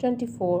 24।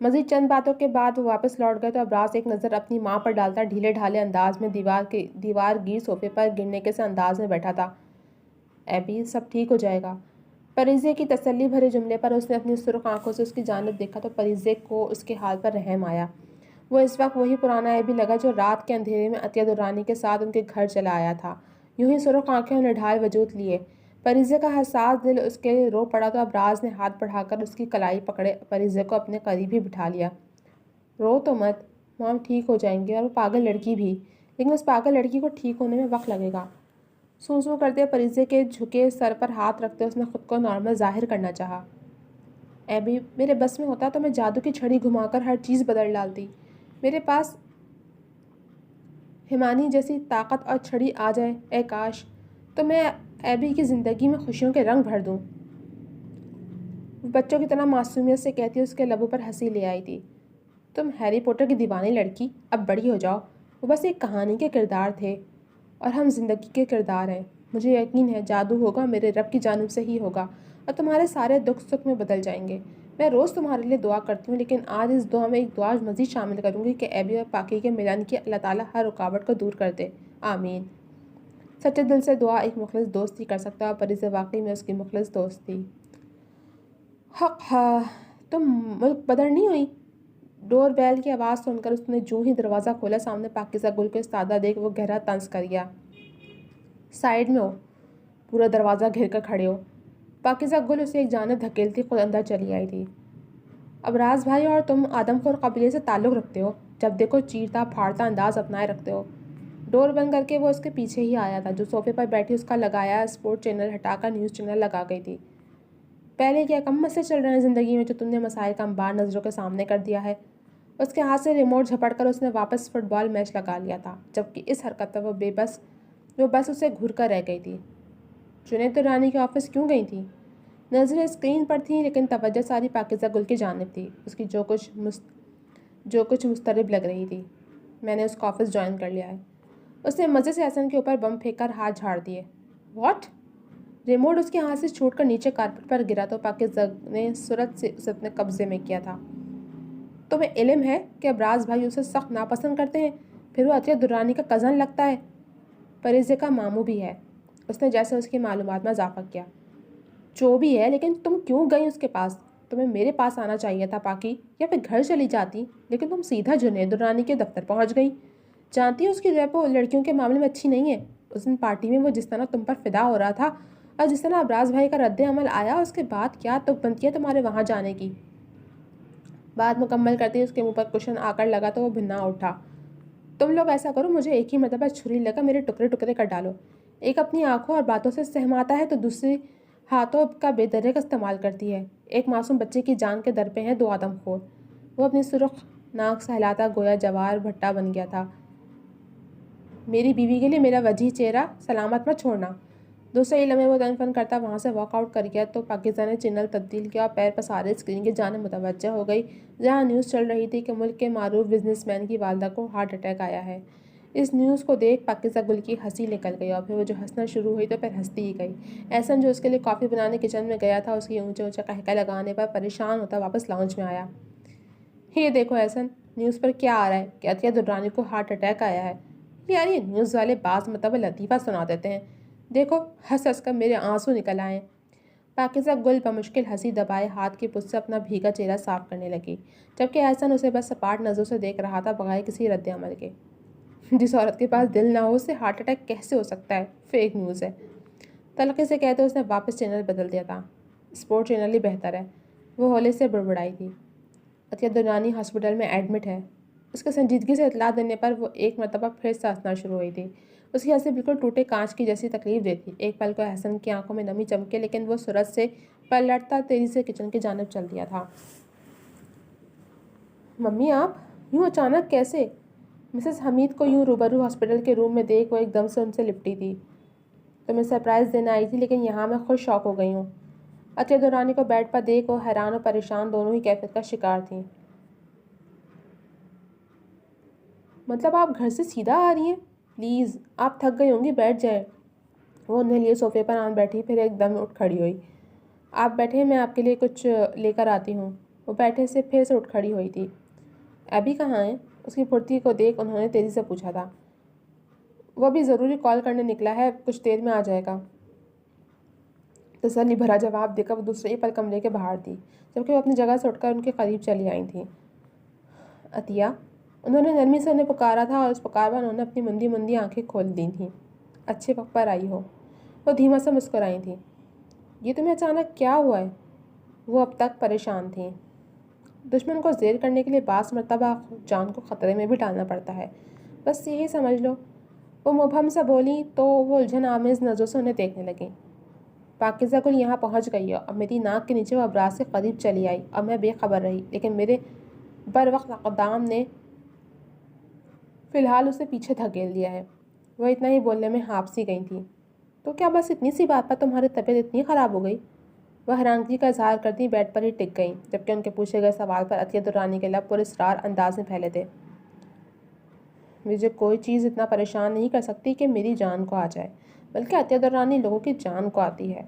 مزید چند باتوں کے بعد وہ واپس لوٹ گئے تو ابراز ایک نظر اپنی ماں پر ڈالتا ڈھیلے ڈھالے انداز میں دیوار گیر صوفے پر گرنے کے سے انداز میں بیٹھا تھا۔ ایبی، سب ٹھیک ہو جائے گا۔ پریزے کی تسلی بھرے جملے پر اس نے اپنی سرخ آنکھوں سے اس کی جانب دیکھا تو پریزے کو اس کے حال پر رحم آیا۔ وہ اس وقت وہی پرانا ایبی لگا جو رات کے اندھیرے میں عطیہ درانی کے ساتھ ان کے گھر چلا آیا تھا۔ یوں ہی سرخ آنکھیں اور نڈھال وجود لیے پریزے کا حساس دل اس کے رو پڑا تو ابراز نے ہاتھ بڑھا کر اس کی کلائی پکڑے پریزے کو اپنے قریب ہی بٹھا لیا۔ رو تو مت، مام ٹھیک ہو جائیں گے، اور وہ پاگل لڑکی بھی، لیکن اس پاگل لڑکی کو ٹھیک ہونے میں وقت لگے گا۔ سو کرتے پریزے کے جھکے سر پر ہاتھ رکھتے اس نے خود کو نارمل ظاہر کرنا چاہا۔ ایبی، میرے بس میں ہوتا تو میں جادو کی چھڑی گھما کر ہر چیز بدل ڈالتی۔ میرے پاس ہمانی جیسی طاقت اور چھڑی آ جائے، اے کاش، تو میں ایبی کی زندگی میں خوشیوں کے رنگ بھر دوں۔ وہ بچوں کی طرح معصومیت سے کہتی اس کے لبوں پر ہنسی لے آئی تھی۔ تم ہیری پوٹر کی دیوانی لڑکی، اب بڑی ہو جاؤ۔ وہ بس ایک کہانی کے کردار تھے اور ہم زندگی کے کردار ہیں۔ مجھے یقین ہے جادو ہوگا میرے رب کی جانب سے ہی ہوگا اور تمہارے سارے دکھ سکھ میں بدل جائیں گے۔ میں روز تمہارے لیے دعا کرتی ہوں، لیکن آج اس دعا میں ایک دعا مزید شامل کروں گی کہ ایبی اور پاکی کے ملن کی اللہ تعالیٰ ہر رکاوٹ کو دور کر دے، آمین۔ سچے دل سے دعا ایک مخلص دوست ہی کر سکتا ہے اور پریزے واقعی میں اس کی مخلص دوست تھی۔ حق ہاں، تم ملک بدر نہیں ہوئی؟ ڈور بیل کی آواز سن کر اس نے جوں ہی دروازہ کھولا سامنے پاکیزہ گل کو استادہ دیکھ وہ گہرا طنز کر گیا۔ سائیڈ میں ہو، پورا دروازہ گھیر کر کھڑے ہو۔ پاکیزہ گل اسے ایک جانب دھکیلتی خود اندر چلی آئی تھی۔ ابراز بھائی اور تم آدم خور قبیلے سے تعلق رکھتے ہو، جب دیکھو چیرتا پھاڑتا انداز اپنائے رکھتے ہو۔ ڈور بند کر کے وہ اس کے پیچھے ہی آیا تھا جو صوفے پر بیٹھی اس کا لگایا اسپورٹ چینل ہٹا کر نیوز چینل لگا گئی تھی۔ پہلے کیا کم مسئلے چل رہے ہیں زندگی میں جو تم نے مسائل کا انبار نظروں کے سامنے کر دیا ہے؟ اس کے ہاتھ سے ریموٹ جھپٹ کر اس نے واپس فٹ بال میچ لگا لیا تھا، جبکہ اس حرکت پر وہ بس اسے گھور کر رہ گئی تھی۔ جنید درانی کے آفس کیوں گئی تھی؟ نظریں اسکرین پر تھیں لیکن توجہ ساری پاکیزہ گل کی جانب تھی۔ اس کی جو کچھ مضطرب لگ رہی تھی۔ میں نے اس کا آفس جوائن کر لیا ہے۔ اس نے مزے سے احسن کے اوپر بم پھینک کر ہاتھ جھاڑ دیے۔ واٹ؟ ریموٹ اس کے ہاتھ سے چھوٹ کر نیچے کارپٹ پر گرا تو پاکیزہ نے سرعت سے اسے اپنے قبضے میں کیا تھا۔ تمہیں علم ہے کہ ابراز بھائی اسے سخت ناپسند کرتے ہیں، پھر وہ عطیہ درانی کا کزن لگتا ہے، پریزے کا ماموں بھی ہے۔ اس نے جیسے اس کی معلومات میں اضافہ کیا۔ جو بھی ہے، لیکن تم کیوں گئی اس کے پاس؟ تمہیں میرے پاس آنا چاہیے تھا پاکی، یا پھر گھر چلی جاتی، لیکن تم سیدھا جنید درانی کے دفتر پہنچ گئی۔ جانتی ہو اس کی ریپو لڑکیوں کے معاملے میں اچھی نہیں ہے۔ اس دن پارٹی میں وہ جس طرح تم پر فدا ہو رہا تھا اور جس طرح ابراز بھائی کا رد عمل آیا، اس کے بعد کیا تک بنتی ہے تمہارے وہاں جانے کی؟ بات مکمل کرتے اس کے منہ پر کشن آ کر لگا تو وہ بھنا اٹھا۔ تم لوگ ایسا کرو، مجھے ایک ہی مرتبہ چھری لے کر میرے ٹکڑے ٹکڑے کر ڈالو۔ ایک اپنی آنکھوں اور باتوں سے سہماتا ہے تو دوسری ہاتھوں کا بے درے کا استعمال کرتی ہے۔ ایک معصوم بچے کی جان کے در پہ ہیں دو آدم خور۔ وہ اپنی سرخ ناک سہلاتا گویا جوار بھٹا بن گیا تھا۔ میری بیوی کے لیے میرا وجیح چہرہ سلامت مت چھوڑنا۔ دوسرے لمحے وہ تن فن کرتا وہاں سے واک آؤٹ کر گیا تو پاکیزہ نے چینل تبدیل کیا اور پیر پسارے اسکرین کی جانب متوجہ ہو گئی جہاں نیوز چل رہی تھی کہ ملک کے معروف بزنس مین کی والدہ کو ہارٹ اٹیک آیا ہے۔ اس نیوز کو دیکھ پاکیزہ گل کی ہنسی نکل گئی اور پھر وہ جو ہنسنا شروع ہوئی تو پھر ہنستی ہی گئی۔ احسن جو اس کے لیے کافی بنانے کچن میں گیا تھا، اس کی اونچے اونچے قہقہے لگانے پر پریشان ہوتا واپس لاؤنج میں آیا۔ یہ دیکھو احسن، نیوز پر کیا آ رہا ہے کہ عطیہ درانی کو ہارٹ اٹیک آیا ہے۔ یار یہ نیوز والے بعض مرتبہ لطیفہ سنا دیتے ہیں۔ دیکھو، ہنس ہنس کر میرے آنسو نکل آئے۔ پاکیزہ گل بمشکل ہنسی دبائے ہاتھ کی پشت سے اپنا بھیگا چہرہ صاف کرنے لگی، جبکہ احسن اسے بس سپاٹ نظروں سے دیکھ رہا تھا بغیر کسی رد عمل کے۔ جس عورت کے پاس دل نہ ہو اسے ہارٹ اٹیک کیسے ہو سکتا ہے؟ فیک نیوز ہے۔ تلخی سے کہتے اس نے واپس چینل بدل دیا تھا۔ اسپورٹ چینل ہی بہتر ہے، وہ ہولے سے بڑبڑائی تھی۔ عطیہ درانی ہاسپٹل میں ایڈمٹ ہے۔ اس کے سنجیدگی سے اطلاع دینے پر وہ ایک مرتبہ پھر سے ہنسنا شروع ہوئی تھی۔ اس کی ہنسی بالکل ٹوٹے کانچ کی جیسی تکلیف دے تھی۔ ایک پل کو احسن کی آنکھوں میں نمی چمکے لیکن وہ سرعت سے پلٹتا تیزی سے کچن کی جانب چل دیا تھا۔ ممی آپ یوں اچانک کیسے؟ مسز حمید کو یوں روبرو ہاسپٹل کے روم میں دیکھ وہ ایک دم سے ان سے لپٹی تھی۔ تمہیں سرپرائز دینا آئی تھی لیکن یہاں میں خود شوق ہو گئی ہوں۔ عطیہ درانی کو بیڈ پر دیکھ وہ حیران اور پریشان دونوں ہی کیفیت کا شکار تھیں۔ مطلب آپ گھر سے سیدھا آ رہی ہیں؟ پلیز آپ تھک گئی ہوں گی، بیٹھ جائیں۔ وہ انہیں لیے صوفے پر آن بیٹھی، پھر ایک دم اٹھ کھڑی ہوئی۔ آپ بیٹھیں، میں آپ کے لیے کچھ لے کر آتی ہوں۔ وہ بیٹھے سے پھر سے اٹھ کھڑی ہوئی تھی۔ ابھی کہاں ہیں؟ اس کی پھرتی کو دیکھ انہوں نے تیزی سے پوچھا تھا۔ وہ بھی ضروری کال کرنے نکلا ہے، کچھ دیر میں آ جائے گا۔ تسلی بھرا جواب دے کر وہ دوسرے ہی پل کمرے کے باہر تھی، جبکہ وہ اپنی جگہ سے اٹھ کر ان کے قریب چلی آئی تھیں۔ عطیہ، انہوں نے نرمی سے انہیں پکارا تھا اور اس پکار پر انہوں نے اپنی مندی مندی آنکھیں کھول دی تھیں۔ اچھے وقت پر آئی ہو، وہ دھیما سے مسکرائی تھیں۔ یہ تمہیں اچانک کیا ہوا ہے؟ وہ اب تک پریشان تھیں۔ دشمن کو زیر کرنے کے لیے بعض مرتبہ جان کو خطرے میں بھی ڈالنا پڑتا ہے، بس یہی سمجھ لو۔ وہ مبہم سے بولی تو وہ الجھن آمیز نظروں سے انہیں دیکھنے لگیں۔ پاکیزہ گل یہاں پہنچ گئی ہے اور میری ناک کے نیچے وہ ابراز کے قریب چلی آئی اور میں بے خبر رہی، لیکن میرے بر وقت اقدام نے فی الحال اسے پیچھے دھکیل دیا ہے۔ وہ اتنا ہی بولنے میں ہانپ سی گئی تھیں۔ تو کیا بس اتنی سی بات پر تمہاری طبیعت اتنی خراب ہو گئی؟ وہ حیرانگی کا اظہار کرتی بیڈ پر ہی ٹک گئیں، جبکہ ان کے پوچھے گئے سوال پر عطیہ درانی کے لب پراسرار انداز میں پھیلے تھے۔ مجھے کوئی چیز اتنا پریشان نہیں کر سکتی کہ میری جان کو آ جائے، بلکہ عطیہ درانی لوگوں کی جان کو آتی ہے۔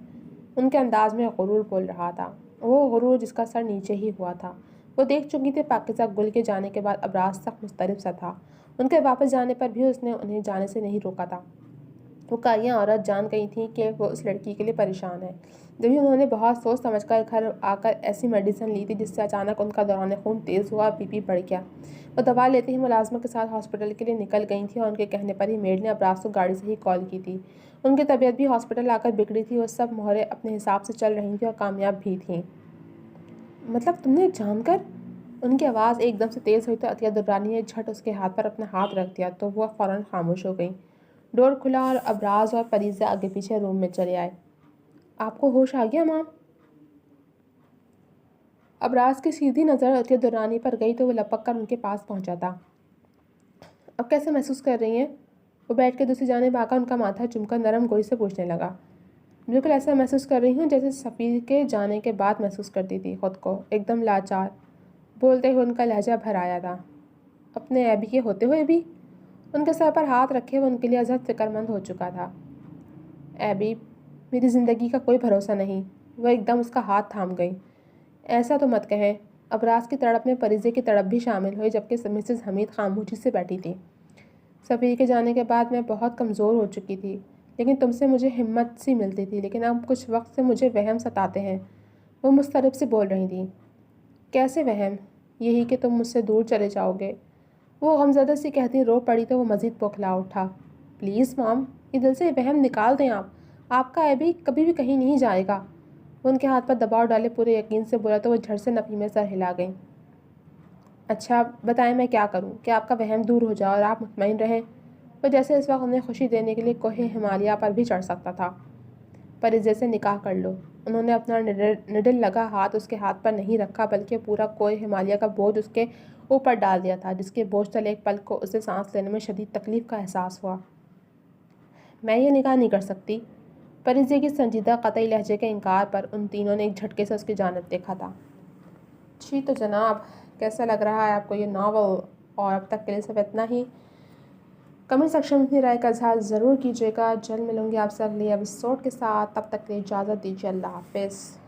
ان کے انداز میں غرور بول رہا تھا، وہ غرور جس کا سر نیچے ہی ہوا تھا۔ وہ دیکھ چکی تھی پاکیزہ گل کے جانے کے بعد ابراز سخت مضطرب سا تھا۔ ان کے واپس جانے پر بھی اس نے انہیں جانے سے نہیں روکا تھا۔ وہ کاریاں عورت جان گئی تھیں کہ وہ اس لڑکی کے لیے پریشان ہے۔ جبھی انہوں نے بہت سوچ سمجھ کر گھر آ کر ایسی میڈیسن لی تھی جس سے اچانک ان کا دوران خون تیز ہوا اور بی پی بڑھ گیا۔ وہ دوا لیتے ہی ملازمہ کے ساتھ ہاسپٹل کے لیے نکل گئی تھیں اور ان کے کہنے پر ہی میڈ نے ابراز کو گاڑی سے ہی کال کی تھی۔ ان کی طبیعت بھی ہاسپٹل آ کر بگڑی تھی، وہ سب مہریں اپنے حساب سے چل رہی تھیں اور کامیاب بھی تھیں۔ مطلب تم نے جان کر؟ ان کی آواز ایک دم سے تیز ہوئی تو عطیہ درانی نے جھٹ اس کے ہاتھ پر اپنا ہاتھ رکھ دیا تو وہ فوراً خاموش ہو گئیں۔ ڈور کھلا اور ابراز اور پریزہ آگے پیچھے روم میں چلے آئے۔ آپ کو ہوش آ گیا مام؟ ابراز کی سیدھی نظر عطیہ درانی پر گئی تو وہ لپک کر ان کے پاس پہنچا تھا۔ اب کیسے محسوس کر رہی ہیں؟ وہ بیٹھ کے دوسری جانب آ کر ان کا ماتھا چوم کر نرم گوئی سے پوچھنے لگا۔ بالکل ایسا محسوس کر رہی ہوں جیسے سفیر کے جانے کے بعد محسوس کرتی تھی خود کو، ایک دم لاچار۔ بولتے ہوئے ان کا لہجہ بھر آیا تھا۔ اپنے ایبی کے ہوتے ہوئے بھی؟ ان کے سر پر ہاتھ رکھے وہ ان کے لیے ازحد فکر مند ہو چکا تھا۔ ایبی، میری زندگی کا کوئی بھروسہ نہیں۔ وہ ایک دم اس کا ہاتھ تھام گئی۔ ایسا تو مت کہیں۔ ابراز کی تڑپ میں پریزے کی تڑپ بھی شامل ہوئی، جبکہ مسز حمید خاموشی سے بیٹھی تھی۔ سفیر کے جانے کے بعد میں بہت کمزور ہو چکی تھی، لیکن تم سے مجھے ہمت سی ملتی تھی، لیکن اب کچھ وقت سے مجھے وہم ستاتے ہیں۔ وہ مضطرب سے بول رہی تھیں۔ کیسے وہم؟ یہی کہ تم مجھ سے دور چلے جاؤ گے۔ وہ غمزدہ سی کہتی رو پڑی تو وہ مزید بوکھلا اٹھا۔ پلیز مام، یہ دل سے وہم نکال دیں آپ کا ایبی کبھی بھی کہیں نہیں جائے گا۔ وہ ان کے ہاتھ پر دباؤ ڈالے پورے یقین سے بولا تو وہ جھٹ سے نفی میں سر ہلا گئیں۔ اچھا بتائیں میں کیا کروں کہ آپ کا وہم دور ہو جائے اور آپ مطمئن رہیں؟ وہ جیسے اس وقت انہیں خوشی دینے کے لیے کوہ ہمالیہ پر بھی چڑھ سکتا تھا۔ پریزے سے نکاح کر لو۔ انہوں نے اپنا نڈل لگا ہاتھ اس کے ہاتھ پر نہیں رکھا، بلکہ پورا کوہ ہمالیہ کا بوجھ اس کے اوپر ڈال دیا تھا، جس کے بوجھ تلے ایک پل کو اسے سانس لینے میں شدید تکلیف کا احساس ہوا۔ میں یہ نکاح نہیں کر سکتی۔ پریزے کی سنجیدہ قطعی لہجے کے انکار پر ان تینوں نے ایک جھٹکے سے اس کی جانب دیکھا تھا۔ جی تو جناب، کیسا لگ رہا ہے آپ کو یہ ناول؟ اور اب تک کے لیے صرف اتنا ہی۔ کمنٹ سیکشن میں اپنی رائے کا اظہار ضرور کیجیے گا۔ جلد ملوں گی آپ سے اگلی ایپیسوڈ کے ساتھ، تب تک کے لیے اجازت دیجیے۔ اللہ حافظ۔